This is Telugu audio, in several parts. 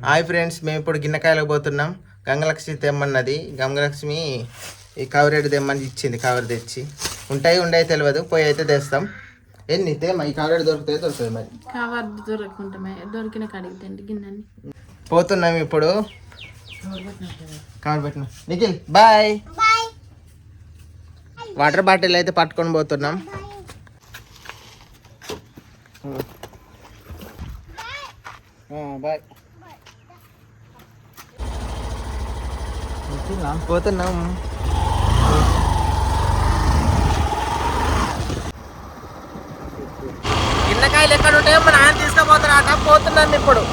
హాయ్ ఫ్రెండ్స్, మేము ఇప్పుడు గిన్నెకాయలకు పోతున్నాం. గంగలక్ష్మి తెమ్మన్నది. గంగలక్ష్మి ఈ కవరేడు తెమ్మని ఇచ్చింది. కవర్ తెచ్చి ఉండయి తెలియదు, పోయి అయితే తెస్తాం. ఎన్ని తేమ ఈ కవరేడు దొరుకుతుంది మరి కవర్ దొరకకుండా దొరికిన కడిగితే గిన్నెని పోతున్నాం ఇప్పుడు. కవర్ పెట్టినా నిఖిల్ బాయ్. వాటర్ బాటిల్ అయితే పట్టుకొని పోతున్నాం. బాయ్. పోతున్నాం. గిన్నెకాయలు ఎక్కడ ఉంటాయో మన ఆయన తీసుకుపోతున్నారట. పోతున్నాం ఇప్పుడు.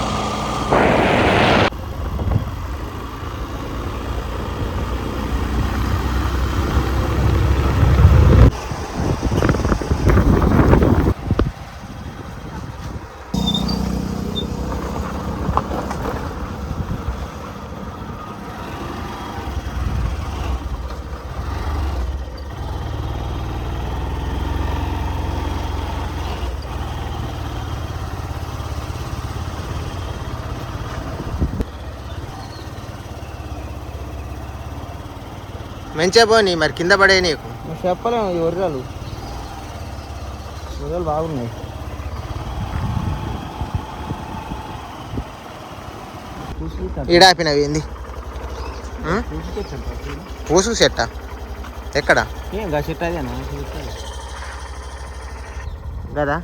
మంచిగా పోనీ, మరి కింద పడే నీకు చెప్పలేము. ఈ ఒర్రాలు బాగున్నాయి. ఈడాపినవి ఏంది? పూసుకు చెట్ట ఎక్కడ చెట్టు అదేనా కదా?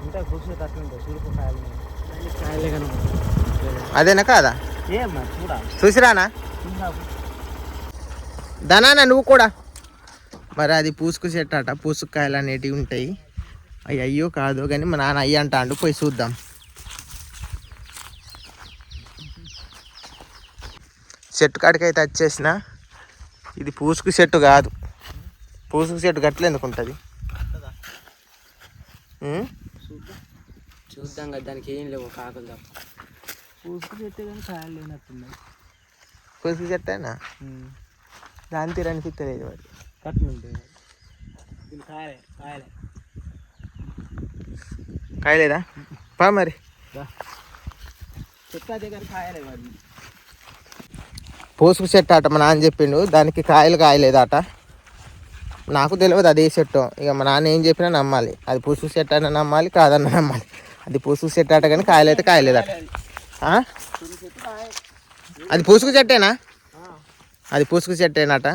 ఇంకా పూసు చెట్టు అట్లుంటాయి. సూర్యకాయలు కాయలే కానీ అదేనా కాదా? ఏమ్మా చూడా చూసిరానా దనానా నువ్వు కూడా. మరి అది పూసుకు చెట్టు అట. పూసుకాయలు అనేటివి ఉంటాయి. అవి అయ్యో కాదు కానీ మా నాన్న అయ్యి అంటాండు. పోయి చూద్దాం. చెట్టు కాడికైతే వచ్చేసిన. ఇది పూసుకు చెట్టు కాదు. పూసుకు చెట్టు గట్ల ఎందుకు ఉంటుంది? చూద్దాం కదా, దానికి ఏం లేవు కాకులు తప్ప. పూసుకు చెట్టు కానీ కాయలు లేనట్టున్నాయి. పూసుకు చెట్టేనా? దాని తీరు అనిపిస్తలేదు. మరి కట్టు ఉంటాయి. కాయలే కాయలే కాయలేదా? పా మరి చెట్టు అదే కానీ కాయలే. మరి పూసుకు చెట్టు అట. మా నాన్న చెప్పిండు దానికి కాయలు కాయలేదట. నాకు తెలియదు అదే చెట్టు. ఇక మా నాన్న ఏం చెప్పినా నమ్మాలి. అది పూసుకు చెట్టు అన్న నమ్మాలి, కాదన్న నమ్మాలి. అది పూసుకు చెట్టు అట కానీ కాయలైతే కాయలేదట. అది పూసుకు చెట్టేనా? అది పూసుకు చెట్టేనట.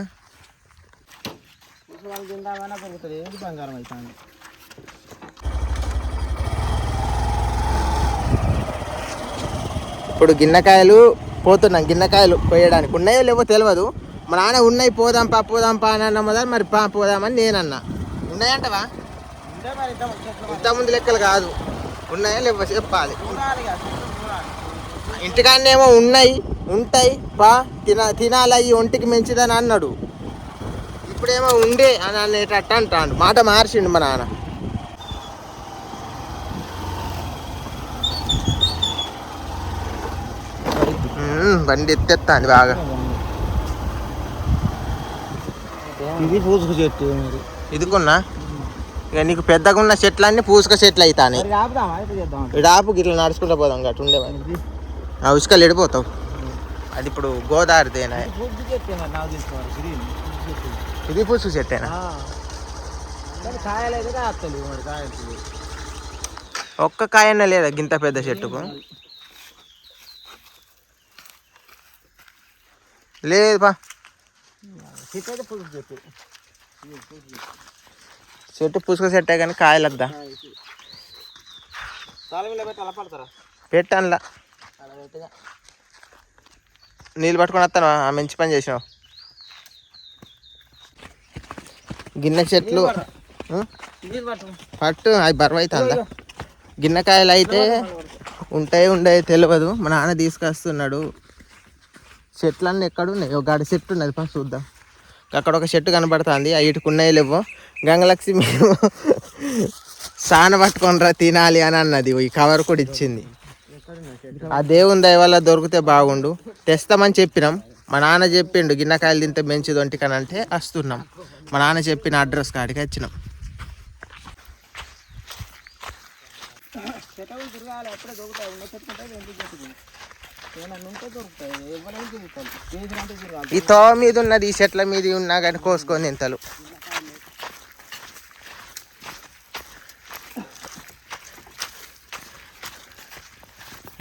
తిందామన్నా దొరుకుతుంది. ఏంటి బంగారం అవుతుంది. ఇప్పుడు గిన్నెకాయలు పోతున్నాం. గిన్నెకాయలు పోయడానికి ఉన్నాయో లేవో తెలియదు. మా నాన్న ఉన్నాయి పోదాంపా అని అన్న మొదలు. మరి పోదామని నేనన్నా. ఉన్నాయంటవా? ఇంతకుముందు లెక్కలు కాదు. ఉన్నాయో లేవో చెప్పాలి. ఇంటికాడనేమో ఉంటాయి తినాలి, అయ్యి ఒంటికి మంచిదని అన్నాడు. ఇప్పుడేమో ఉండే అని అనేటట్టు అంటాడు. మాట మార్చిండు మా నాన్న. బండి ఎత్తేస్తాంది బాగా. ఇది పూసుకు చెట్టు. ఇది కొన్నా. ఇక నీకు పెద్దగా ఉన్న చెట్లన్నీ పూసుక చెట్లు అవుతాయి. ఇడాపు గిట్లా నడుచుకుంటూ పోదాం. గట్టు ఉండేవాడి ఆ ఉసుకలు ఎడిపోతావు. అది ఇప్పుడు గోదావరిదేనా? ఇది పూసుకు చెట్టేనా? ఒక్క కాయన లేదా గింత పెద్ద చెట్టుకు? లేదు బా. చెట్టు పూసుక చెట్టే కానీ కాయలద్దా. పెట్టానులా నీళ్ళు పట్టుకొని వస్తాను. మంచి పని చేసినావు. గిన్నె చెట్లు పట్టు. అవి బరువు అవుతుందా? గిన్నెకాయలు అయితే ఉండయో తెలియదు. మా నాన్న తీసుకొస్తున్నాడు. చెట్లన్నీ ఎక్కడున్నాయి? ఒక గడి చెట్టు ఉన్నది. ఫస్ట్ చూద్దాం. అక్కడ ఒక చెట్టు కనబడుతుంది. ఇటుకు ఉన్నాయో లేవో. గంగలక్ష్మి సాన పట్టుకొని తినాలి అని అన్నది. ఈ కవర్ కూడా ఇచ్చింది. ఆ దేవుని దయ వల్ల దొరికితే బాగుండు. తెస్తామని చెప్పినాం. మా నాన్న చెప్పిండు గిన్నెకాయలు తింటే మంచిది ఒంటికని అంటే వస్తున్నాం. మా నాన్న చెప్పిన అడ్రస్ కాడికి వచ్చినాం. కావాలి ఎప్పుడే దొరుకుతాయి ఉన్న చెట్టుకుంటాయి ఎందుకు చెట్టుకుని ఏమన్నా ఉంటే దొరుకుతాయి ఎవరైనా తిరుగుతారు చేసినంటే తిరగాలి ఈ తో మీద ఉన్నది ఈ చెట్ల మీద ఉన్నా కానీ కోసుకొని తింతలు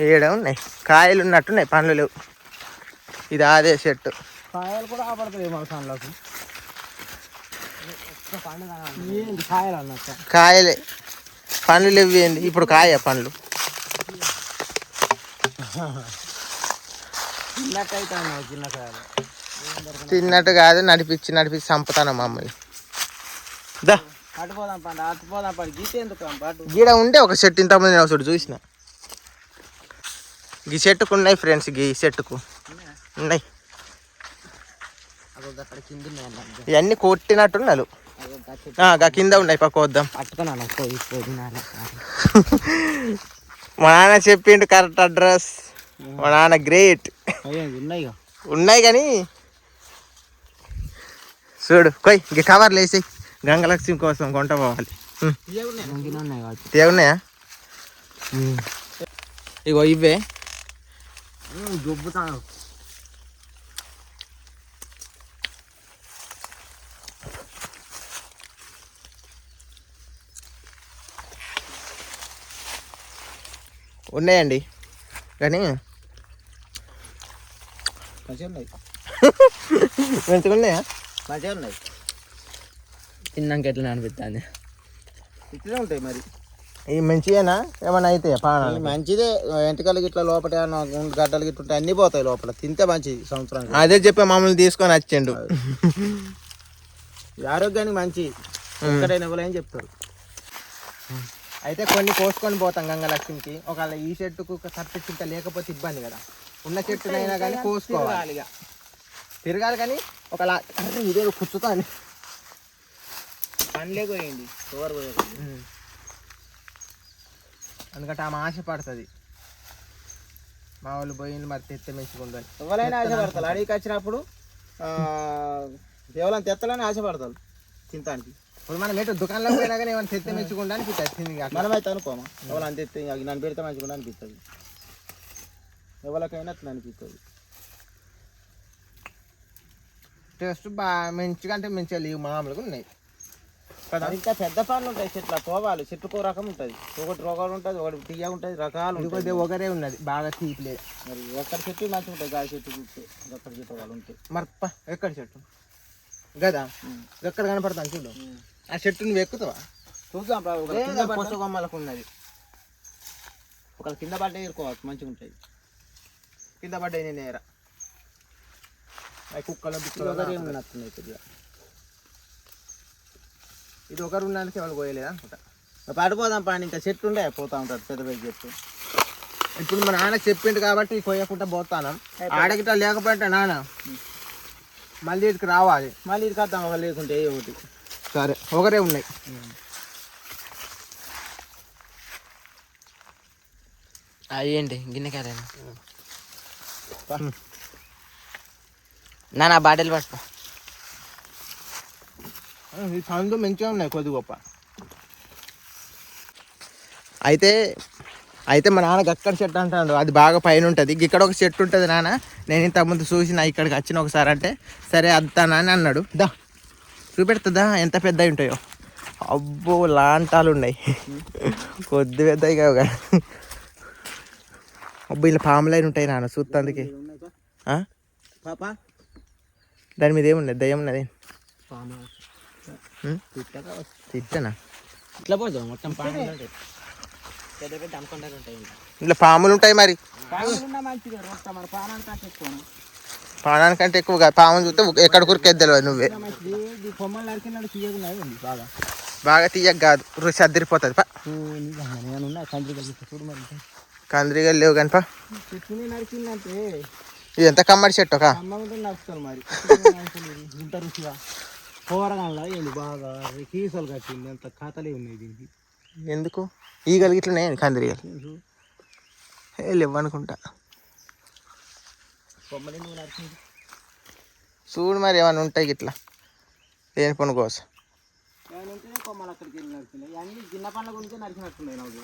ఏడ ఉన్నాయి కాయలు ఉన్నట్టున్నాయి పండ్లు లేవు ఇది అదే చెట్టు కాయలు కూడా ఆపడతాయి మన సాన్లకు ఏంటి కాయలు అన్నట్టు కాయలే పండ్లు లేవు ఏంది ఇప్పుడు కాయ పండ్లు చిన్నట్టయితే అన్నావు చిన్న కాయలు తిన్నట్టు కాదు నడిపించి చంపుతాను మమ్మల్ని దా అటుపోదాం పండు గీత ఎందుకు పాటు గీడ ఉండే ఒక చెట్టు ఇంతమంది నేను ఒకటి చూసిన గీ చెట్టుకు ఉన్నాయి ఫ్రెండ్స్ గీ చెట్టుకు ఉన్నాయి అక్కడ కింద ఇవన్నీ కొట్టినట్టున్నారు గా కింద ఉన్నాయి పక్క వద్దాం పట్టుకున్నాను మా నాన్న చెప్పిండు కరెక్ట్ అడ్రస్ మా నాన్న గ్రేట్ ఉన్నాయి ఉన్నాయి కానీ చూడు కొయ్ ఇంక కవర్లు వేసి గంగలక్ష్మి కోసం కొంట పోవాలి ఉన్నాయా ఇగో ఇవే దుబ్బుతాను ఉన్నాయండి కానీ మంచిగా ఉన్నాయి మంచిగా ఉన్నాయా మంచిగా ఉన్నాయి తిన్నాక ఎట్లా అనిపిస్తుంది ఇట్లనే ఉంటాయి మరి ఇవి మంచిగానా ఏమన్నా అయితే పానాలు మంచిదే ఎంటకలు గిట్ల లోపల గడ్డలు గిట్ల ఉంటాయి అన్నీ పోతాయి లోపల తింటే మంచిది సంవత్సరానికి అదే చెప్పే మమ్మల్ని తీసుకొని వచ్చిండు ఆరోగ్యానికి మంచి ఎక్కడైనా ఇవ్వలేని చెప్తారు అయితే కొన్ని కోసుకొని పోతాం గంగలక్ష్మికి ఒకవేళ ఈ చెట్టుకు కట్టించుంటే లేకపోతే ఇబ్బంది కదా ఉన్న చెట్టునైనా కానీ కోసుకోవాలి తిరగాలి కానీ ఒకలా ఇదే కుచ్చుతాను పండ్లే పోయింది ఓవర్ ఎందుకంటే ఆమె ఆశ పడుతుంది మా వాళ్ళు పోయింది మరి తెత్తే మెచ్చుకుందని ఎవరైనా ఆశపడతారు అడిగికి వచ్చినప్పుడు కేవలం తెత్తలని ఆశపడతారు తింటానికి ఇప్పుడు మనం ఎటు దుకాణంలో పోయినా కానీ ఏమైనా తెత్తే మెచ్చుకుంటానికి తెచ్చింది మనమైతే అనుకోమా ఎవరు అంత ఎత్తే నన్ను పెడితే మంచిగా అనిపిస్తుంది ఎవరికైనా అట్లా అనిపిస్తుంది టేస్ట్ బాగా మంచిగా అంటే మంచిగా లేవు మామూలుగా ఉన్నాయి కదా ఇంకా పెద్ద పండ్లు ఉంటాయి చెట్లు పోవాలి చెట్టుకో రకం ఉంటుంది ఒకటి రోగాలు ఉంటుంది ఒకటి తీయ ఉంటుంది రకాలు కొద్దిగా ఒకరే ఉన్నది బాగా తీయలేదు మరి ఒక్కడి చెట్టు మంచిగా ఉంటాయి గాలి చెట్టు చూస్తే ఒక్కడి చెట్టు వాళ్ళు ఉంటాయి మరి ఎక్కడ చెట్టు కదా ఎక్కడ కనపడతాను చూడు ఆ చెట్టు నువ్వు ఎక్కుతావా చూద్దాం పొసగొమ్మలకు ఉన్నది ఒక కింద పడ్డే ఇరుకోవచ్చు మంచిగా ఉంటాయి కింద పడ్డాయి నేను ఏరా కుక్కలు ఉన్నట్టున్నాయి కొద్దిగా ఇది ఒకరు ఉండడానికి వాళ్ళు పోయలేదు అనుకుంటా పడిపోదాం పని ఇంకా చెట్టు ఉండే పోతా ఉంటారు పెద్ద పెద్ద చెట్టు ఇప్పుడు మా నాన్న చెప్పిండు కాబట్టి పోయకుండా పోతాను ఆడగిట లేకపోతే నాన్న మళ్ళీ ఇటుకు రావాలి మళ్ళీ ఇది కద్దాం ఒక లేకుంటే ఏ ఒకటి సరే ఒకరే ఉన్నాయి అయ్యండి గిన్నెకాయలేనా నా బాటిల్ పట్టుకో ఈ పండ్లు మంచిగా ఉన్నాయి కొద్ది గొప్ప అయితే మా నాన్నకి అక్కడ చెట్టు అంటాడు అది బాగా పైన ఉంటుంది ఇక్కడ ఒక చెట్టు ఉంటుంది నాన్న నేను ఇంతకుముందు చూసిన ఇక్కడికి వచ్చిన ఒకసారి అంటే సరే అద్దానని అన్నాడు దా చూపెడుతుందా ఎంత పెద్దవి ఉంటాయో అబ్బో లాంటాలు ఉన్నాయి కొద్ది పెద్దవి కావు కదా అబ్బో ఇలా పాములైన ఉంటాయి నాన్న చూస్తందుకే దాని మీద ఏమున్నది దయ్యం ఉన్నది తిట్టనా ఇట్లా పోతాం మొత్తం పాములు ఉంటాయి పెద్ద పెద్ద అనుకుంటారు ఉంటాయి ఇట్లా పాములు ఉంటాయి మరి పాములు మంచిగా రోస్తా మరి పానానికంటే ఎక్కువ పానానికంటే ఎక్కువగా పాములు చూస్తే ఎక్కడ కురికేది తెలియదు నువ్వే మంచిది కొమ్మలు నరికినాడు తీయకున్నాయి బాగా బాగా తీయక కాదు రుచి అద్దరిపోతుంది నేనున్నా కందిరికలు చూడు మరి కందిరిగలు లేవు కానీ పా చెట్టుని నరికిందంటే ఇది ఎంత కమ్మడి చెట్టు ఒక అమ్మంటే నడుస్తారు మరి ఇంత రుచిగా కూరగాయల ఏంది బాగా కీసలు కట్టింది అంత ఖాతాలే ఉన్నాయి దీనికి ఎందుకు ఈగలు ఇట్లనే కందిరిగలు లేవు అనుకుంటా కొమ్మలు నువ్వు నరికింది చూడు మరి ఏమైనా ఉంటాయి ఇట్లా దేని పని కోసం ఉంటేనే కొమ్మలు అక్కడికి వెళ్ళి నరికినాయి అన్ని చిన్న పండ్ల గురించి నరికినట్టున్నాయి నాకు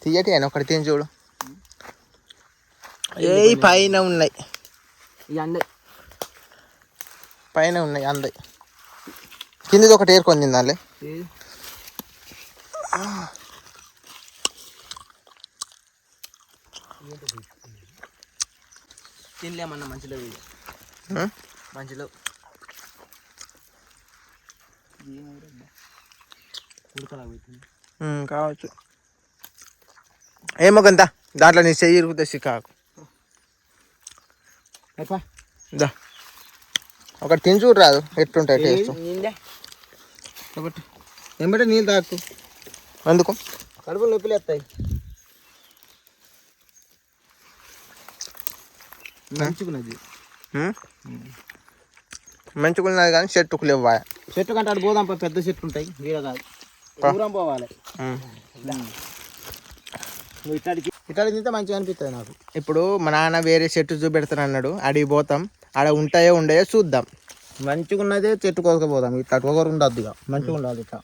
తీయటి అయినా ఒకటి తిని చూడు. ఏ పైన ఉన్నాయి, ఈ అండే పైన ఉన్నాయి అందయి. కిందది ఒకటి ఏరుకొని తిందాలే. తినలేమన్నా మంచిలో మంచిలో కావచ్చు. ఏమో కొంత దాంట్లో నీ చెయ్యి ఇరుగుతుంది చికాకు. దా ఒకటి తిని చూడు రాదు ఎట్లుంటాయి టేస్ట్. ఏమంటే నీళ్ళు తాకు అందుకు కడుపులు నొప్పిలు వస్తాయి. మంచుకున్నది మంచుకున్నది కానీ చెట్టుకు లేవా. చెట్టు కంటే అటు పోదాం, పెద్ద చెట్లు ఉంటాయి. వీడ కాదు, దూరం పోవాలి. నువ్వు ఇట్లా తింటే మంచిగా అనిపిస్తుంది నాకు. ఇప్పుడు మా నాన్న వేరే చెట్టు చూపెడతాను అన్నాడు, అడిగి పోతాం. ఆడ ఉంటాయో ఉండయో చూద్దాం. మంచిగా ఉన్నదే చెట్టు కోసుకపోదాం. ఇట్లా ఒకరు ఉండద్దు, ఇక మంచిగా ఉండాలి. ఇట్లా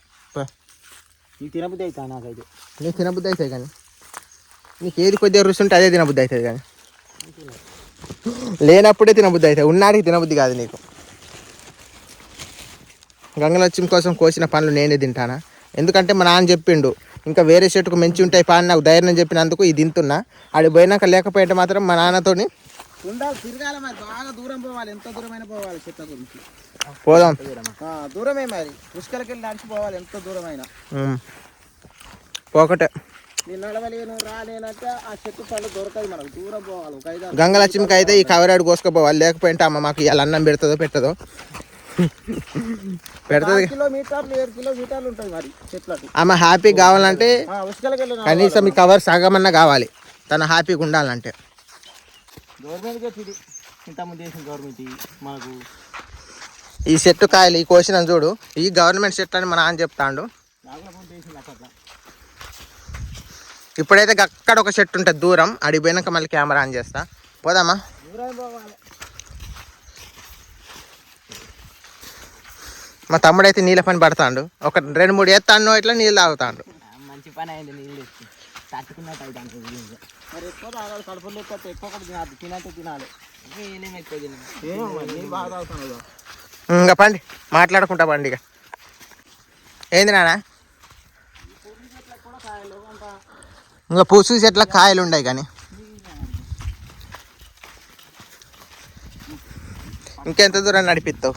నీకు తినబుద్ధి అవుతా నాకైతే. నీకు తినబుద్ధి అవుతుంది కానీ నీకు ఏది కొద్దిగా రుచి ఉంటే అదే తినబుద్ధి అవుతుంది కానీ లేనప్పుడే తినబుద్ధి అవుతుంది, ఉన్నాడికి తినబుద్ధి కాదు నీకు. గంగలక్ష్మి కోసం కోసిన పండ్లు నేనే తింటానా? ఎందుకంటే మా నాన్న చెప్పిండు ఇంకా వేరే చెట్టుకు మంచి ఉంటాయి పా అని నాకు ధైర్యం చెప్పినందుకు ఇది తింటున్నా. ఆడికి పోయినాక లేకపోతే మాత్రం మా నాన్నతోని ఉండాలి, తిరగాలి. మరి బాగా దూరం పోవాలి, ఎంత దూరమైనా పోవాలి. చెట్ల గురించి పోదాం. దూరమే మరి, పుష్కలకి వెళ్ళి నడిచిపోవాలి ఎంత దూరమైనా. పోకటే నేను నడవలేను రాలేనంటే ఆ చెట్టు పండు దొరకదు మనకు, దూరం పోవాలి. ఒక 5 గంగలక్ష్మికి అయితే ఈ కవరాడు కోసుకుపోవాలి. లేకపోతే అమ్మ మాకు ఇవాళ అన్నం పెడుతుందో పెట్టదో. పెడుతుంది. కిలోమీటర్లు 7 కిలోమీటర్లు ఉంటుంది మరి చెట్లకు. ఆమె హ్యాపీ కావాలంటే పుష్కలకి వెళ్ళి కనీసం ఈ కవర్ సగమన్నా కావాలి తన హ్యాపీగా ఉండాలంటే. గవర్నమెంట్గా ఇంతకుముందు చేసిన గవర్నమెంట్ మనకు ఈ చెట్టు కాయలు ఈ కోసిన చూడు, ఈ గవర్నమెంట్ చెట్టు అని మా నాన్న చెప్తాడు. ఇప్పుడైతే అక్కడ ఒక చెట్టు ఉంటుంది దూరం, అడిగి పోయినాక మళ్ళీ కెమెరా ఆన్ చేస్తా. పోదామా? మా తమ్ముడు అయితే నీళ్ళ పని పడతాడు. ఒక 2-3 ఎత్తాను ఇట్లా నీళ్ళు తాగుతాడు. మంచి పని అయింది, నీళ్ళు తట్టుకున్నట్టు అవుతాను. మరి ఎక్కువ తాగాలి, కడుపులో లేకపోతే ఎక్కువ తినాలి, తినంటే తినాలి. నేనేం ఎక్కువ తిన్నాను, నేను బాగా తాగుతాను. ఇంకా పండి మాట్లాడుకుంటా పండి. ఇక ఏంది నాన్న? ఇంకా పులుసు చెట్ల కాయలు ఉన్నాయి కానీ ఇంకెంత దూరం నడిపిస్తావు?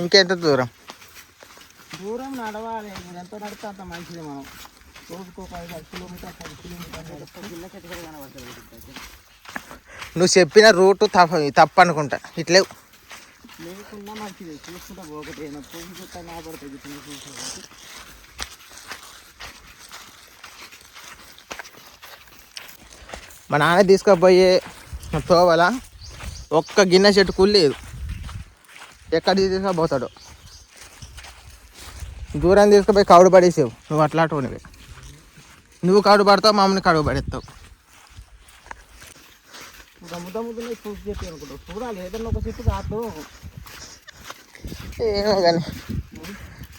ఇంకెంత దూరం? దూరం నడవాలి, ఎంత నడితే అంత మంచిది. మనం రోజుకో 5 కిలోమీటర్ 10 కిలోమీటర్లు కనబడుతుంది. నువ్వు చెప్పిన రూటు తప్పు అనుకుంటా. ఇట్లేవు లేకున్నా మంచిది, చూసుకుంటా ఒకటి చూసుకుంటా కనబడుతుంది. మా నాన్న తీసుకుపోయే తోవల ఒక్క గిన్నె చెట్టు కూలేదు. ఎక్కడికి తీసుకుపోతాడు? దూరం తీసుకుపోయి కౌడు పడేసావు. నువ్వు అట్లాంటివి నువ్వు కౌడు పడతావు, మామూలు కడుగు పడేస్తావు. ముద్ద చూసి చెప్పి అనుకుంటావు. చూడాలి ఏదన్నా ఒక చెట్టు కాదు. ఏమో కానీ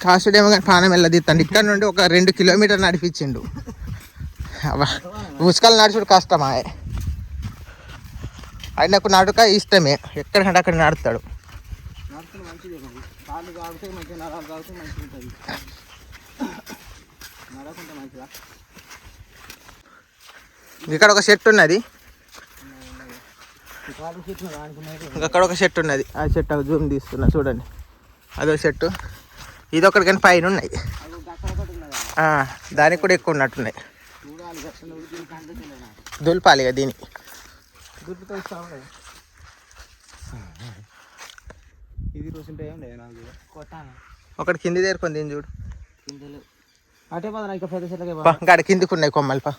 కాసుడేమో కానీ పానం వెళ్ళదిస్తాడు. ఇక్కడ నుండి ఒక 2 కిలోమీటర్లు నడిపించిండు. ఉసుకలు నడుచుడు కష్టమా? ఆయనకు నడుక ఇష్టమే, ఎక్కడికంటే అక్కడ నడుస్తాడు. నడుచుడు మంచిది, కాళ్ళు తాగితే మంచిగా, నరాలు తాగితే మంచిగా ఉంటుంది. నడకుంటే మంచిదా? ఇక్కడ ఒక చెట్టు ఉన్నది, అక్కడ ఒక చెట్టు ఉన్నది. ఆ చెట్టు జూమ్ తీస్తున్నా చూడండి, అదో చెట్టు. ఇదొకటి కానీ పైన ఉన్నాయి, దానికి కూడా ఎక్కువ ఉన్నట్టున్నాయి. దులిపాలి కదా దీనికి. ఇది రోజుంటే ఏం లేదు నాకు కొట్టాను. ఒకటి కింది దేరుకొని దీన్ని చూడు. అటే పద ఇంకా పెద్ద చెట్లకే గాడ కిందికి ఉన్నాయి కొమ్మలు పా.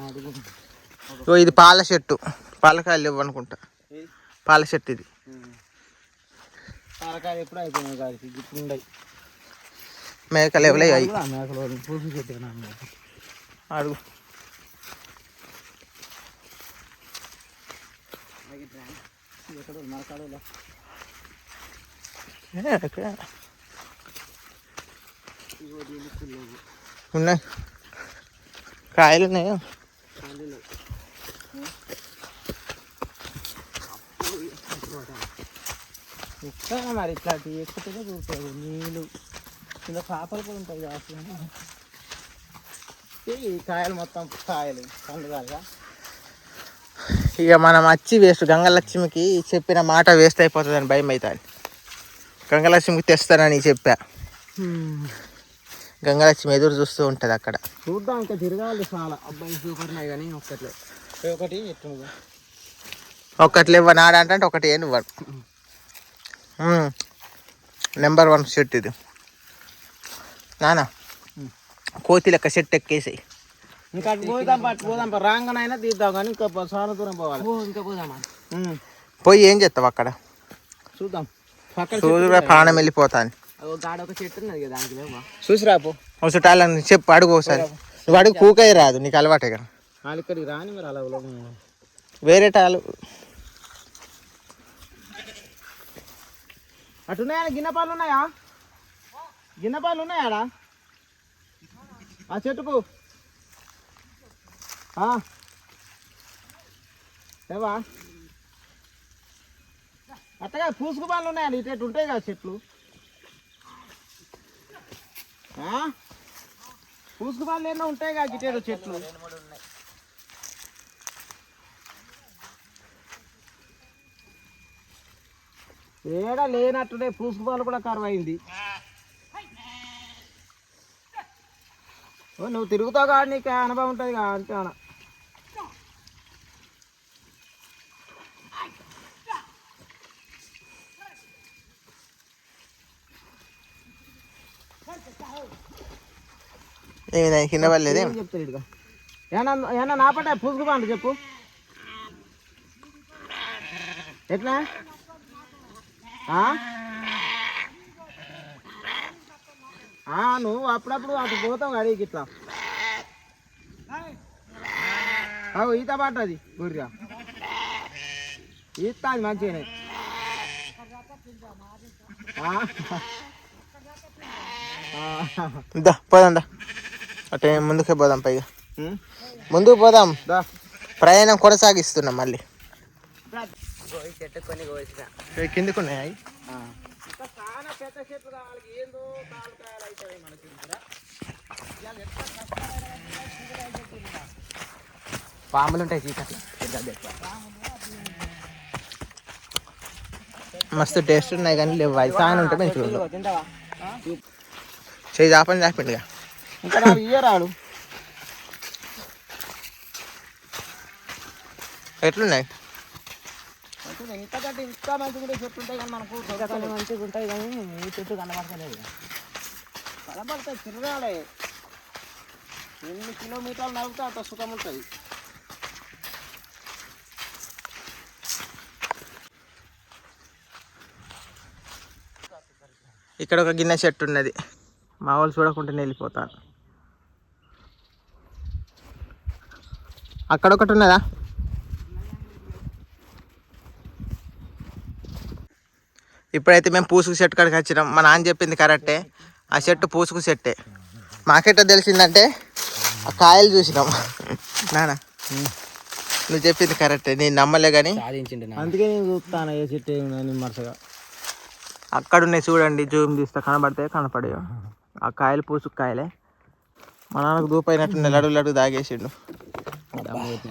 మాకు ఇది పాల చెట్టు, పాలకాయలు లేవు అనుకుంటా. పాల చెట్టు ఇది. పాలకాయలు ఎప్పుడు అయిపోయినాయి కాదు, ఇప్పుడు ఉన్నాయి. మేకలు ఎవలే అవి మేకలు పూసి చెట్టు అడుగు. ఎక్కడ మన కాడలో ఉన్నాయి కాయలు ఉన్నాయా ఎక్కడ మరి ఇట్లాంటి ఎక్కుతేనే చూస్తాయి నీళ్ళు కింద చేపలు కూడా ఉంటాయి కావచ్చు. ఈ కాయలు మొత్తం కాయలు పండుగగా ఇక మనం వచ్చి వేస్ట్ గంగలక్ష్మికి చెప్పిన మాట వేస్ట్ అయిపోతుందని భయం అవుతుంది. గంగలక్ష్మికి తెస్తానని చెప్పా. గంగలక్ష్మి ఎదురు చూస్తూ ఉంటుంది అక్కడ. చూద్దాం ఇంకా తిరగాలి చాలా. అబ్బాయి సూపర్ ఉన్నాయి కానీ ఒక్కట్లే ఒకటి ఎట్టు ఒక్కట్లు ఇవ్వను ఆడంటే ఒకటి ఏం ఇవ్వను. నెంబర్ 1 షర్ట్ ఇది నానా. కోతి లెక్క షర్ట్ ఎక్కేసాయి. ఇంకా అటు పోదాం పోదాం రాగానైనా తీద్దాం కానీ ఇంకా చాలా దూరం పోవాలి. ఇంకా పోదామా? పోయి ఏం చేస్తావు అక్కడ? చూద్దాం చూదుగా ప్రాణం వెళ్ళిపోతాను. గాడ ఒక చెట్టు ఉన్నది కదా దానికి లేవా? చూసి రాపో ఒక చుట్టాలని చెప్పు అడుగు ఒకసారి. నువ్వు అడుగు కూకయ్య రాదు నీకు అలవాటే కదా. వాళ్ళు ఇక్కడికి రాని మరి అలా వేరే టాలు అటున్నాయా? గిన్నెపాలు ఉన్నాయా? గిన్నెపాలు ఉన్నాయాడా ఆ చెట్టుకు? ఏవా అట్టగా పూసుకు పాలు ఉన్నాయండి. ఇటు ఉంటాయి కదా చెట్లు. పూసుకు పాలు ఎన్నో ఉంటాయి కదా ఇటేడు చెట్లు. ఏడా లేనట్టునే పూసుకు పాలు కూడా కరువు అయింది. నువ్వు తిరుగుతావు కాదు నీకు అనుభవం ఉంటుంది కదా అంతే. ఏమి కింద పడలేదే చెప్తాడు ఇక. ఏమన్నా నాపటే పూసుకు పండు చెప్పు ఎట్లా? నువ్వు అప్పుడప్పుడు అటు పోతావు అడిగి ఇట్లా. ఈత పట్టది గురిగా ఈత అది మంచిగానే. పోదాం అటే ముందుకే పోదాం. పైగా ముందుకు పోదాం. ప్రయాణం కొనసాగిస్తున్నాం. మళ్ళీ చెట్టు కొన్ని కోసిన కిందకు ఉన్నాయి. పాములు ఉంటాయి చీకట్లు. మస్తు టేస్ట్ ఉన్నాయి కానీ లేవు. అవి సాయం ఉంటే మంచిగా తింటావా? చేయి చాపని చాపిండిగా. ఇంకా నాకు ఇయ్యరాడు. ఎట్లున్నాయి? ఇంకా ఇంకా మంచిగా చెట్టు ఉంటాయి కానీ మనకు మంచిగా ఉంటాయి కానీ ఈ చెట్టు కనబడతలేదు. కనబడతాయి తిరగాలి. ఎన్ని కిలోమీటర్లు నడిపితే అంత సుఖం ఉంటుంది. ఇక్కడ ఒక గిన్నె చెట్టు ఉన్నది. మా వాళ్ళు చూడకుండానే వెళ్ళిపోతాను. అక్కడ ఒకటి ఉన్నదా? ఇప్పుడైతే మేము పూసుకు చెట్టు కాడికి వచ్చినాం. మా నాన్న చెప్పింది కరెక్టే. ఆ చెట్టు పూసుకు చెట్టే. మాకెట్ట తెలిసిందంటే ఆ కాయలు చూసినాం. నానా నువ్వు చెప్పింది కరెక్టే. నేను నమ్మలే కానీ అందుకే నేను చూస్తాను ఏ చెట్టు నిమ్మరసగా. అక్కడ ఉన్నాయి చూడండి. జూమ్ తీస్తే కనబడితే కనపడేవి. ఆ కాయలు పూసుకు కాయలే. మా నాన్నకు దూపైనట్టు లడు లడు దాగేసిండు.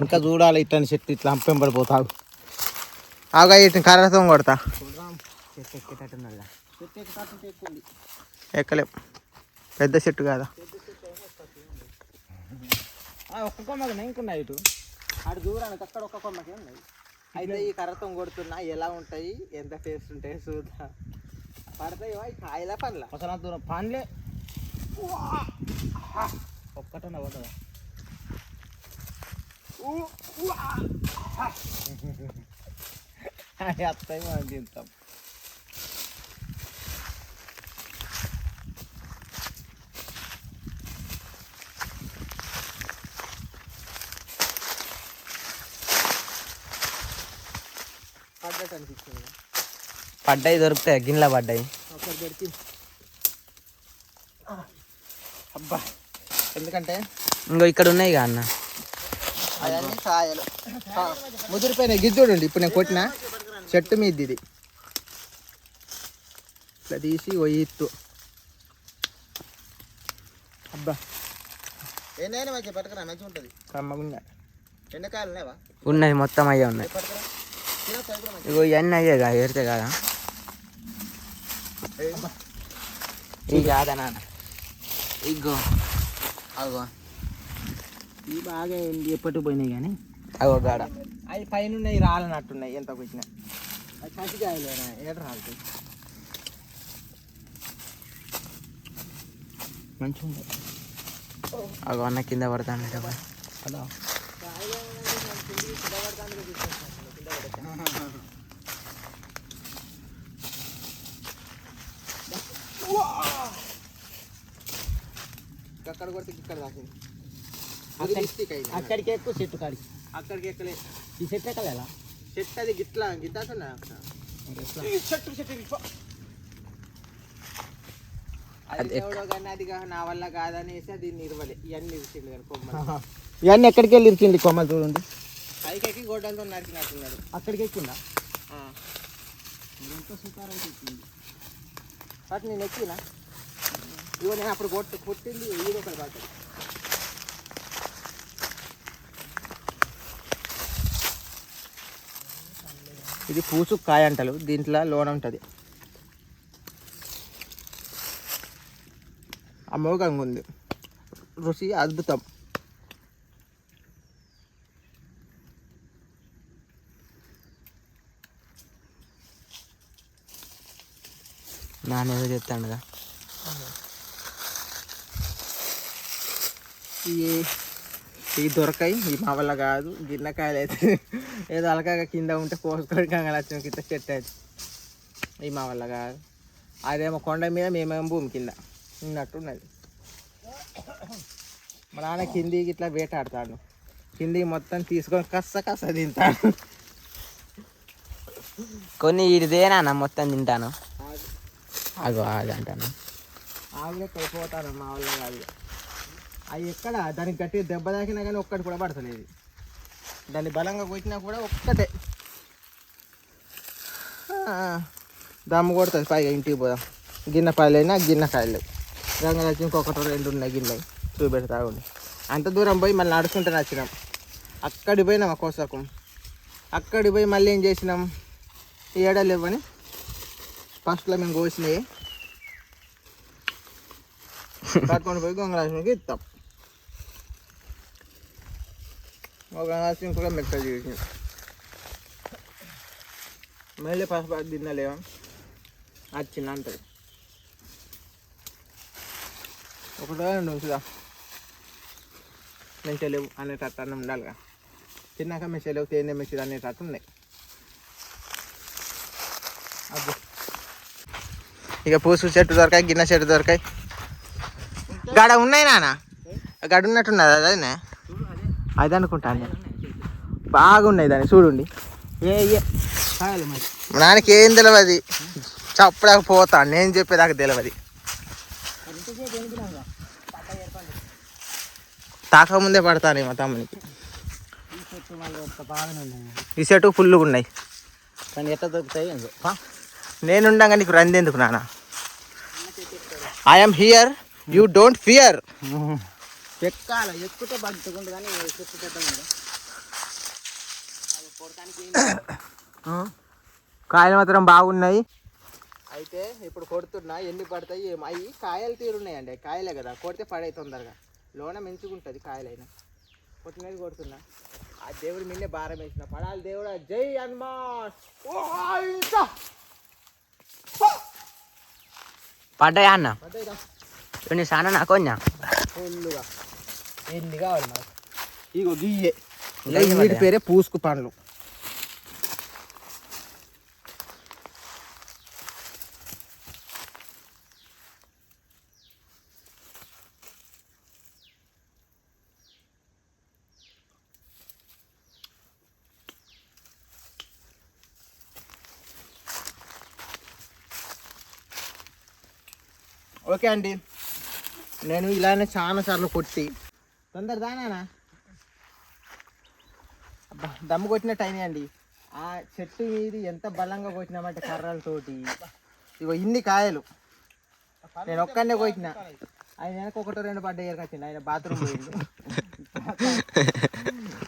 ఇంకా చూడాలి ఇట్లని చెట్టు ఇట్లా అంపెంపడిపోతావు. ఆగా ఇటు కర్రతో కొడతా. చెట్టు ఎక్కేటట్టున్నదిగా. ఎక్కలేం. పెద్ద చెట్టు కాదా. ఒక్క కొమ్మకి ఇంకున్నాయి. ఇటు అటు దూరానికి అక్కడ ఒక్క కొమ్మకి ఉన్నాయి. అయితే ఈ కర్రతో కొడుతున్నా ఎలా ఉంటాయి, ఎంత టేస్ట్ ఉంటాయి చూద్దా. పడతాయి కాయల పండ్ల అసలు దూరం పండ్లే ఒక్కటన్నా పడదా. వస్తాయి మనం తింటాం. పడ్డ అనిపించింది. పడ్డాయి దొరుకుతాయి, గిన్నెల పడ్డాయి. ఒకటి పెడితే అబ్బా, ఎందుకంటే ఇంకో ఇక్కడ ఉన్నాయి కదా అన్న. అవన్నీ కాయలు ముదిరిపోయినాయి. గిద్ద చూడండి, ఇప్పుడు నేను కొట్టిన చెట్టు మీద ఇది ఇట్లా తీసి ఒయ్యిత్తు. అబ్బా, ఎన్నైనా మంచిగా పట్టుకురా, మంచిగా ఉంటుంది. కమ్మగున్నా ఎండకాయలు ఉన్నావా? ఉన్నాయి, మొత్తం అయ్యే ఉన్నాయి. పట్టుకురా, ఇగో ఇవన్నీ అయ్యే కదా, ఏరితే కదా. ఇవి కాదా నాన్న, ఇగో అగో ఇవి బాగా ఎప్పటికి పోయినాయి కానీ అగో గాడ. అవి పైన ఉన్నాయి, రాలనట్టున్నాయి. ఎంత వచ్చినా అవి కసికాయలేనా, ఏడ రాలుతాయి. మంచిగా ఉంటాయి. అగో అన్న కింద పడతాను హలో, అక్కడ కొడితే ఇక్కడ దాకింది. అక్కడికి ఎక్కువ చెట్టు కాడికి, అక్కడికి ఎక్కలే. ఈ చెట్టు ఎక్కలేలా? చెట్టు అది గిట్లా గిద్దాతున్నా చెట్టు చెట్టు అది ఎవడో కానీ అది నా వల్ల కాదనేసి అది నిర్వలే. ఇవన్నీ ఇరిచిండు కానీ కొమ్మలు, ఇవన్నీ ఎక్కడికి వెళ్ళి ఇరిచింది కొమ్మలు చూడండి. పైకి ఎక్కి గొడ్డలతో నరికినట్టున్నాడు. అక్కడికి ఎక్కిందా? ఎంతో సుఖారం ఎక్కింది. బట్ నేను ఎక్కినా, ఇవో నేను అప్పుడు కొట్టింది ఇది ఒకటి పడుతుంది. ఇది పూసు కాయ అంటారు, దీంట్లో లోన ఉంటుంది. అమోఘంగా ఉంది, రుచి అద్భుతం. నానేదో చెప్తాడుగా. ఇవి దొరకాయి, ఇవి మా వల్ల కాదు. గిన్నెకాయలు అయితే ఏదో అలకాగా కింద ఉంటే కోసుకొని కంగళచ్చిన కింద చెట్టు అయితే ఇవి మా వల్ల కాదు. అదేమో కొండ మీద, మేమేమో భూమి కింద ఉన్నట్టున్నది. మా నాన్న కిందికి ఇట్లా వేటాడతాడు, కిందికి మొత్తం తీసుకొని కస్స తింటాను. కొన్ని ఇడిదేనా మొత్తం తింటాను. అగో అది అంటాను. ఆవులే పోతాను, మా వల్ల కాదు. అవి ఎక్కడ దానికి గట్టి దెబ్బ తాకినా కానీ ఒక్కటి కూడా పడతలేదు. దాన్ని బలంగా కొట్టినా కూడా ఒక్కటే దమ్ము కొడుతుంది. పైగా ఇంటికి పోదాం. గిన్నె పాయలైనా గిన్నెకాయలు లేవు. గంగలచ్చి ఇంకొకటి రెండు ఉన్నాయి గిన్నెలు, చూపెడతా ఉండి. అంత దూరం పోయి మళ్ళీ నడుచుకుంటే నచ్చినాం. అక్కడికి పోయినాం కోసకం. అక్కడికి పోయి మళ్ళీ ఏం చేసినాం, ఏడాలు ఇవ్వని ఫస్ట్లో మేము కోసినాయి పట్టుకొని పోయి గంగలక్ష్మికి ఇస్తాం. ఒక గంగలక్ష్మి కూడా మెత్తలు చేసి మళ్ళీ ఫస్ట్ తిన్నలేమో వచ్చింది అంటది. ఒకటో రెండు ఉంచుదా, మెచ్చలేవు అనేటట్టు అన్న ఉండాలిగా. తిన్నాక మెచ్చలేవు, తేనె మెచ్చలు అనేటట్టు ఉన్నాయి. అబ్బో, ఇక పూసు చెట్టు దొరకాయి, గిన్నె చెట్టు దొరకాయి. గడ ఉన్నాయి నాన్న, గడ ఉన్నట్టున్నది. అదేనే అది అనుకుంటాను. బాగున్నాయి దాన్ని చూడండి. కాయాలి మరి. మా నాన్నకి ఏం తెలియదు, చప్పడానికి పోతాను. నేను చెప్పేదాకా తెలియదు. తాకముందే పడతాను మా తమ్మునికి. ఈ చెట్టు ఫుల్గా ఉన్నాయి కానీ ఎట్లా దొరుకుతాయి? నేనుండగా నీకు రందెందుకు నాన్న? I'm here, you don't fear. ఎక్కాలి, ఎక్కుతే బతుకుంది కానీ చెట్టు పెద్ద కాయలు మాత్రం బాగున్నాయి. అయితే ఇప్పుడు కొడుతున్నా, ఎన్ని పడతాయి ఏమో. అవి కాయలు తీరున్నాయండి, కాయలే కదా, కొడితే పడాయి తొందరగా. లోన మంచిగుంటుంది కాయలైనా. కొట్టినది కొడుతున్నా. ఆ దేవుడి మీదే భారం వేసిన పడాలి దేవుడా. జై హనుమాన్. పడ్డాయా అన్న? పడ్డాయిరా నీ సానా నాకొన్నా ఫుల్లుగా. ఎన్ని కావాలి మనకు? ఇగో గియ్యే, గయ్యే వీటి పేరే పూసుకు పండ్లు. ఓకే అండి, నేను ఇలానే చాలా సార్లు కొట్టి తొందర దానా అబ్బా దమ్ము కొట్టినట్టు అయినాయి అండి. ఆ చెట్టు మీద ఎంత బలంగా కొట్టినామంటే కర్రలతోటి. ఇగో ఇన్ని కాయలు నేను ఒక్కనే కొట్టిన. ఆయన వెనక ఒకటో రెండు పడ్డ ఏరుకొచ్చింది. ఆయన బాత్రూమ్ పోయింది.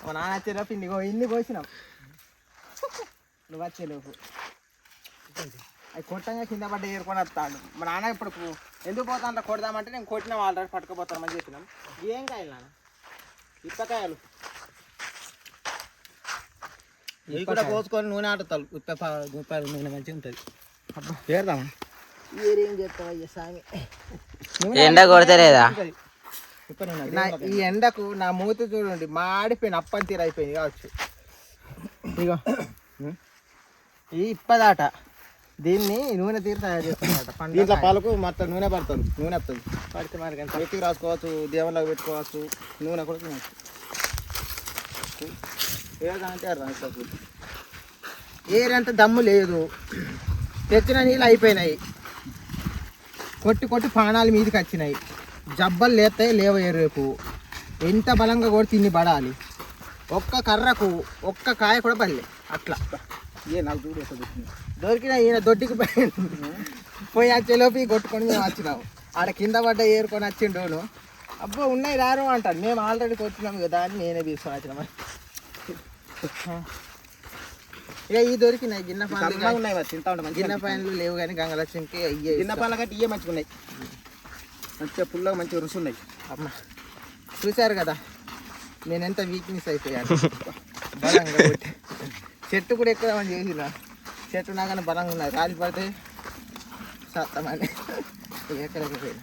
మా నాన్న వచ్చేటప్పుడు ఇన్ని కోసినాం. నువ్వు వచ్చేలోపు అవి కొట్టంగా కింద పడ్డ ఏరుకొని వస్తాడు. మా నాన్న ఇప్పుడు ఎందుకు పోతా అంత కొడదామంటే నేను కొట్టినాం ఆల్రెడీ పట్టుకుపోతామని చెప్పినాం. ఏం కాయలు నాన్న? ఇప్పకాయలు. ఇవి కూడా కోసుకొని నూనె ఆడుతారు. 30 రూపాయలు నూనె మంచిగా ఉంటుంది. చేద్దామా? ఏరేం చేస్తావయ్యా సామి. ఎండ కొడతలేదా? ఈ ఎండకు నా మూతి చూడండి మాడిపోయింది, అప్పని తీరు అయిపోయింది కావచ్చు. ఇగో ఈ ఇప్పదాట దీన్ని నూనె తీరు తయారు చేస్తున్నమాట. దీంట్లో పాలకు మొత్తం నూనె పడతారు. నూనె వస్తుంది. పడితే మరి ఎంత ఎత్తికి రాసుకోవచ్చు, దేవుళ్ళకి పెట్టుకోవచ్చు. నూనె కూడా తినవచ్చు. ఏదంటే అర్థం. ఏరంత దమ్ము లేదు, తెచ్చిన నీళ్ళు అయిపోయినాయి. కొట్టి కొట్టి పానాలు మీదకి వచ్చినాయి. జబ్బలు లేస్తాయి లేవయ్యే రేపు. ఎంత బలంగా కూడా తిని పడాలి. ఒక్క కర్రకు ఒక్క కాయ కూడా పడలే. అట్లా నాకు చూడు ఎక్కడ దొరికిన ఈయన దొడ్డికి పోయి వచ్చేలోపు కొట్టుకొని మేము వచ్చినాము. ఆడ కింద పడ్డ ఏరుకొని వచ్చిండోను. అబ్బో ఉన్నాయి రారు అంటారు. మేము ఆల్రెడీ కొట్టినాము కదా అని నేనే తీసుకొని వచ్చినాము. ఇక ఈ దొరికినాయి గిన్నె పాలు ఉన్నాయి. తింటా ఉంటాయి. గిన్నె పాయలు లేవు కానీ గంగలక్ష్మికి అయ్యే గిన్నె పాల కంటే ఇవే మంచిగా ఉన్నాయి. మంచిగా పుల్లగా మంచిగా రుచి ఉన్నాయి. అమ్మ చూశారు కదా నేను ఎంత వీక్నెస్ అయిపోయాను. బలంగా కొట్టి చెట్టు కూడా ఎక్కుదామని చేసిన. చెట్టు నాకన్నా బలంగా ఉన్నది. రాలి పడితే సత్తమని ఎక్కడికి పోయినా.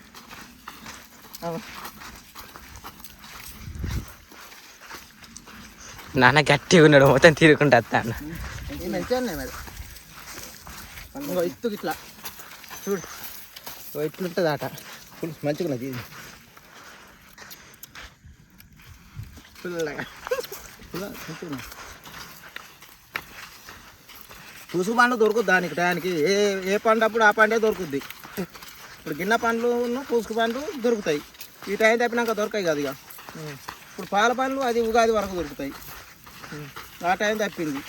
నాన్న గట్టిగా ఉన్నాడు, మొత్తం తిరుగుకుంటా వస్తాను. మంచిగా ఉన్నాయి మరి. ఇంకో ఇత్తుకి ఇట్లా చూడు, ఇట్లుంటుంది ఆట. మంచిగా ఉన్నది. పుల్లగా పులుసు పండు దొరుకుద్ది దానికి టయానికి. ఏ పండు అప్పుడు ఆ పండే దొరుకుద్ది. ఇప్పుడు గిన్నె పండ్లు పుసుకు పండ్లు దొరుకుతాయి. ఈ టైం తప్పినాక దొరకాయి కదా. ఇక ఇప్పుడు పాల పండ్లు అది ఉగాది వరకు దొరుకుతాయి. ఆ టైం తప్పింది.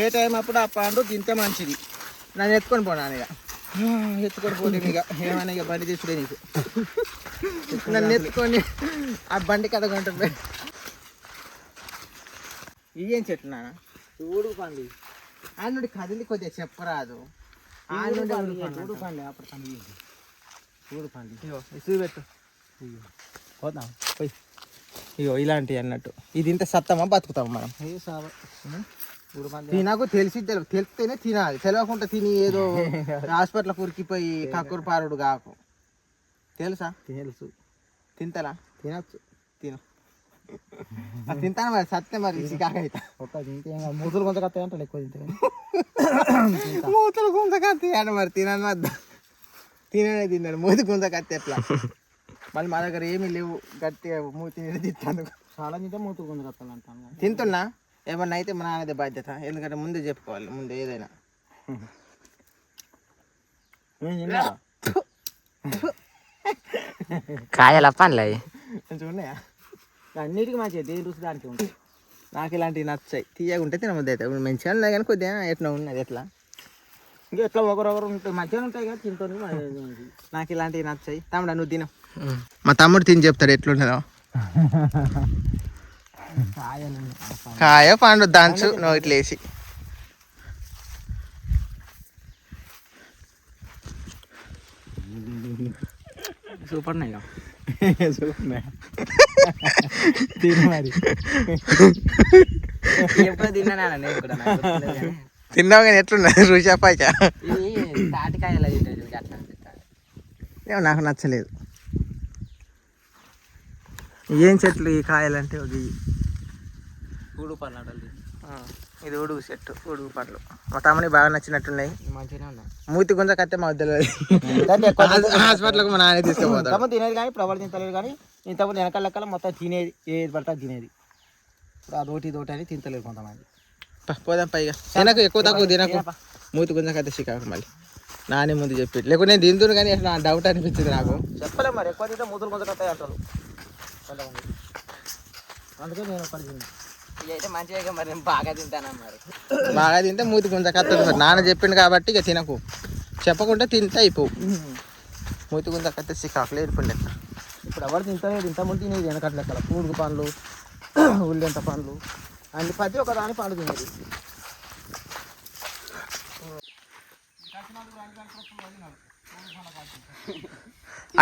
ఏ టైం అప్పుడు ఆ పండు తింటే మంచిది. నన్ను ఎత్తుకొని పోనాను. ఇక ఎత్తుకొని పోతే ఇక ఏమైనా ఇక బండి తీసుకునే నీకు. నన్ను ఎత్తుకొని ఆ బండి కదగొంటుంది. ఇవేం చెట్లు నాన్న? చూడు పండు ఆ నుండి కదిలి కొద్దిగా చెప్పరాదు. ఆ నుండి చూడు పండు అప్పుడు పండు చూడు పండు. చూపెట్టు. పోతాం పోయి ఇగో ఇలాంటివి అన్నట్టు. ఇది ఇంత సత్తమా బతుకుతాం మనం. చూడు పండు. తినకు తెలిస్తేనే తినాలి. తెలియకుండా తిని ఏదో హాస్పిటల్ కురికిపోయి కక్కురు పారుడు కాకు. తెలుసా? తెలుసు. తింటారా? తినచ్చు. తిను. తింటాను మరి సత్యం మరి కాకైతే ఒక తింటే మూతులు కొంత కత్తాయి అంటే ఎక్కువ తింటే మూతలు గుంత కత్తి అని మరి తినను వద్ద తిన్నాడు మూతి గుంత కత్తి ఎట్లా. మళ్ళీ మా దగ్గర ఏమీ లేవు. గట్టిగా మూతి తింటాను. చాలా తింటే మూతులు కొంత కత్తాలు అంటాను. తింటున్నా ఏమన్నా అయితే మా నాన్నదే బాధ్యత. ఎందుకంటే ముందే చెప్పుకోవాలి. ముందే ఏదైనా కాయల పనులు అవి కొంచెం ఉన్నాయా? అన్నిటికీ మంచిగా దేని రుచి దానికి ఉంటుంది. నాకు ఇలాంటివి నచ్చాయి. తీయగా ఉంటే తినముద్ది అయితే మంచిగా ఉన్నాయి కానీ కొద్దిగా ఎట్లా ఉన్నది ఎట్లా ఇంకా ఎట్లా ఒకరొకరు ఉంటాయి. మంచిగా ఉంటాయి కదా తింటుంది. నాకు ఇలాంటివి నచ్చాయి. తమ్ముడా నువ్వు తిన. మా తమ్ముడు తిని చెప్తాడు ఎట్లుంటుందో. కాయ పండు దంచు నువ్వు ఇట్లా వేసి. సూపర్ ఉన్నాయి. ఎప్పుడు తిన్నాను నేను కూడా. తిన్నావు కానీ ఎట్లున్నది రుచి అప్పాయిచా? ఇది తాటికాయలు అట్లా ఏమో నాకు నచ్చలేదు. ఏం చెట్లు ఈ కాయలు అంటే ఒక ఉడుగు పండ్లు అంటారు. ఇది ఉడుగు చెట్టు. ఉడుగు పండ్లు మా తమ్ముని బాగా నచ్చినట్టున్నాయి. మంచిగానే ఉన్నాయి. మూతి గుంజ కత్తే మాకు తెలియదు. హాస్పిటల్కి మా నాన్న తీసుకుపోతాడు. ఇంతమంది తినేది కానీ ప్రవర్తించలేదు. కానీ ఇంతమంది వెనకాల లెక్కల మొత్తం తినేది. ఏది పడతా తినేది. ఇప్పుడు ఆ రోటీ అని తింటలేదు కొంతమంది. పోదాం పైగా. తినకు ఎక్కువ తక్కువ తినకు. మూతి గుంజ కత్తే చికాకు మళ్ళీ. నానే ముందు చెప్పి లేకుంటే నేను తింటును కానీ అసలు నా డౌట్ అనిపించింది నాకు. చెప్పలేం మరి, ఎక్కువ తింటే మూతులు కొంచెం వస్తాయి అంటారు కొంతమంది. అందుకే నేను ఒకటి తిన్నాను. అయితే మంచిగా మరి నేను బాగా తింటాను మరి. బాగా తింటే మూతి కొంచెం కత్తది మరి. నాన్న చెప్పిండు కాబట్టి ఇక తినకు, చెప్పకుండా తింటే అయిపోవు. మూతి కొంచెం కత్తే సిక్కాకులు ఏర్పండి. ఇప్పుడు ఎవరు తింటలేదు, ఇంత ముందు తినేది వెనకట్లే అక్కడ పూడుగు పండ్లు, ఉల్లింత పండ్లు అన్ని ప్రతి ఒక్క దాని పండు తినేది.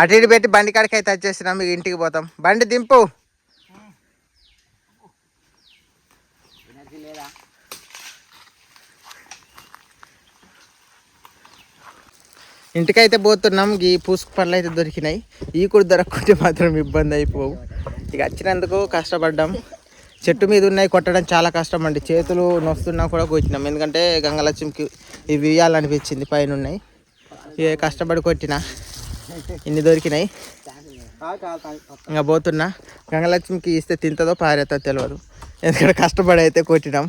అటు ఇటు పెట్టి బండి కాడికి అయితే వచ్చేసినాం, మీకు ఇంటికి పోతాం. బండి దింపు. ఇంటికైతే పోతున్నాం. ఈ పూసుకు పనులు అయితే దొరికినాయి. ఈ కూడా దొరకకుంటే మాత్రం ఇబ్బంది అయిపోవు. ఇక వచ్చినందుకు కష్టపడ్డాం. చెట్టు మీద ఉన్నాయి, కొట్టడం చాలా కష్టం అండి. చేతులు నొస్తున్నా కూడా కొట్టినాం, ఎందుకంటే గంగలక్ష్మికి ఇవి ఇవ్వాలనిపించింది. పైన ఉన్నాయి, ఇక కష్టపడి కొట్టినా ఇన్ని దొరికినాయి. ఇంకా పోతున్నా. గంగలక్ష్మికి ఇస్తే తింటుందో పారేతో తెలియదు, ఎందుకంటే కష్టపడి అయితే కొట్టినాం.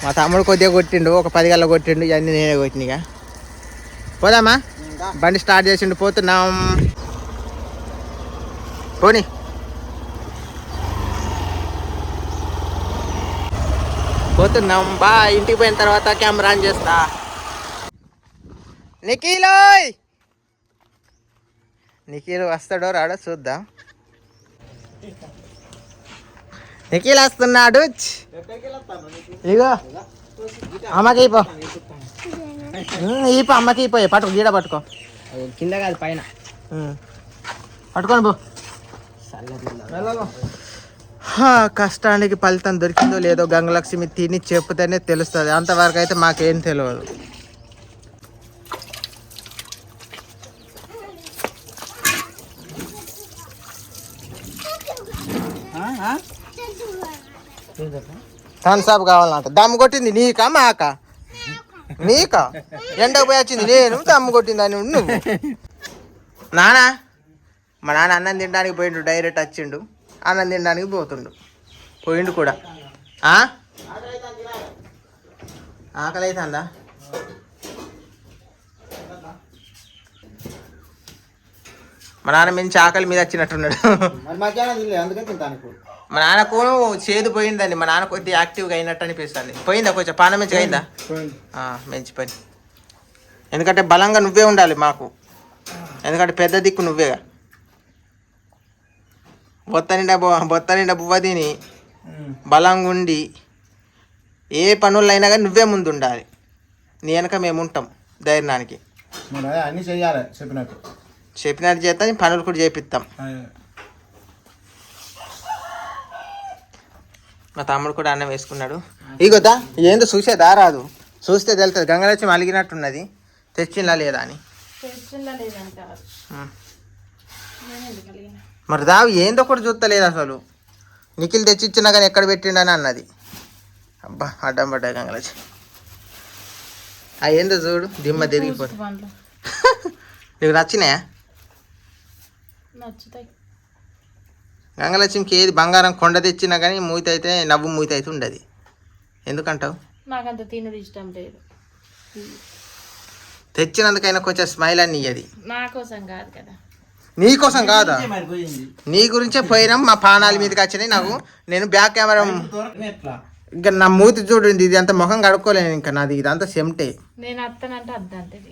మా తమ్ముడు కొద్దిగా కొట్టిండు, ఒక 10 గల్ల కొట్టిండు, ఇవన్నీ నేనే కొట్టిన. ఇక పోదామా? బండి స్టార్ట్ చేసిండు, పోతున్నాం. పోనీ పోతున్నాం. ఇంటికి పోయిన తర్వాత కెమెరా ఆన్ చేస్తా. నిఖిల్ వస్తాడో రాడో చూద్దాం. నిఖిల్ వస్తున్నాడు. ఇగో అమ్మకి ఇపో, ఈపో అమ్మకి ఇపోయి పట్టుకో, గీడ పట్టుకో, కింద కాదు పైన పట్టుకొని పో. కష్టానికి ఫలితం దొరికిందో లేదో గంగలక్ష్మి తిని చెప్తేనే తెలుస్తుంది. అంతవరకు అయితే మాకేం తెలియదు. థమ్స్అప్ కావాలంట. దమ్ము కొట్టింది నీకా మాకా? నీకా? ఎండకు పోయి వచ్చింది నేను, దమ్ము కొట్టింది అని నువ్వు. నానా, మా నాన్న అన్నం తినడానికి పోయిండు, డైరెక్ట్ వచ్చిండు. అన్నం తినడానికి పోతుండు, పోయిండు కూడా. ఆకలి అవుతుందా? మా నాన్న మంచి ఆకలి మీద వచ్చినట్టున్నాడు. మధ్యాహ్నం తినలేదు, అందుకే తింటాను ఇప్పుడు. మా నాన్నకు చేదు పోయిందండి. మా నాన్న కొద్దిగా యాక్టివ్గా అయినట్టు అనిపిస్తుంది. పోయిందా కొంచెం పాన మంచిగా అయిందా? మంచి పని. ఎందుకంటే బలంగా నువ్వే ఉండాలి మాకు, ఎందుకంటే పెద్ద దిక్కు నువ్వేగా. బొత్త నిండా బువ్వ తిని బలంగా ఉండి ఏ పనులు అయినా కానీ నువ్వే ముందు ఉండాలి. నీ వెనక మేము ఉంటాం ధైర్యానికి. అన్నీ చెయ్యాలి చెప్పినట్టు చేస్తాం, పనులు కూడా చేపిస్తాం. మా తమ్ముడు కూడా అన్నం వేసుకున్నాడు. ఇగోదా ఏందో చూసేదా రాదు, చూస్తే తెలుస్తుంది. గంగలక్ష్మి అలిగినట్టున్నది, తెచ్చిందా లేదా అని. మరి దావి ఏందో కూడా చూస్తలేదు అసలు. నిఖిల్ తెచ్చిచ్చినా కానీ ఎక్కడ పెట్టిండని అన్నది. అబ్బా అడ్డం పడ్డా గంగలక్ష్మి. ఏందో చూడు, దిమ్మ తిరిగిపోతుంది. నీకు నచ్చినాయా? గంగలక్ష్మికి ఏది బంగారం కొండ తెచ్చినా కానీ మూత అయితే నవ్వు మూత అయితే ఉండదు. ఎందుకంటావు? నాకంత తినుడు ఇష్టం లేదు. తెచ్చినందుకైనా కొంచెం స్మైల్ అని ఇయ్యది. నా కోసం కాదు కదా. నీ కోసం కాదా? నీ గురించే పోయినాం. మా పానాల మీదకి వచ్చినాయి. నేను బ్యాక్ కెమెరా ఇంకా నా మూతి చూడండి, ఇది అంత ముఖం కడుక్కోలేను ఇంకా. నాది ఇదంతా సెమ్టే. నేను అత్తనంటే అద్దంటది.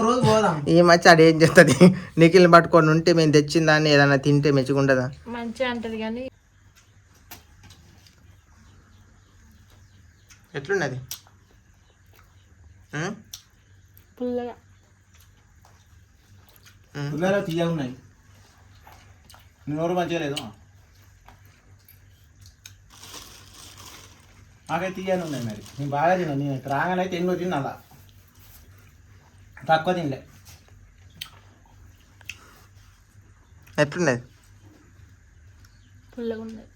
రోజు పోదాం. ఈ మధ్య ఆడు ఏం చేస్తుంది, నిఖిల్ని పట్టుకొని ఉంటే మేము తెచ్చిన దాన్ని ఏదైనా తింటే మెచ్చుకుంటుందా? మంచిగా అంటది కానీ ఎట్లున్నది? పుల్లగా తీయగా ఉన్నాయి. నోరు మంచిగా లేదు, నాకైతే తీయని ఉన్నాయి. మరి నేను బాగా తిన్నాను. నేను రాగానే అయితే ఎన్నో తిన్నా, అలా తక్కువ తినలే. ఎట్లున్నది? పుల్లగా ఉన్నది.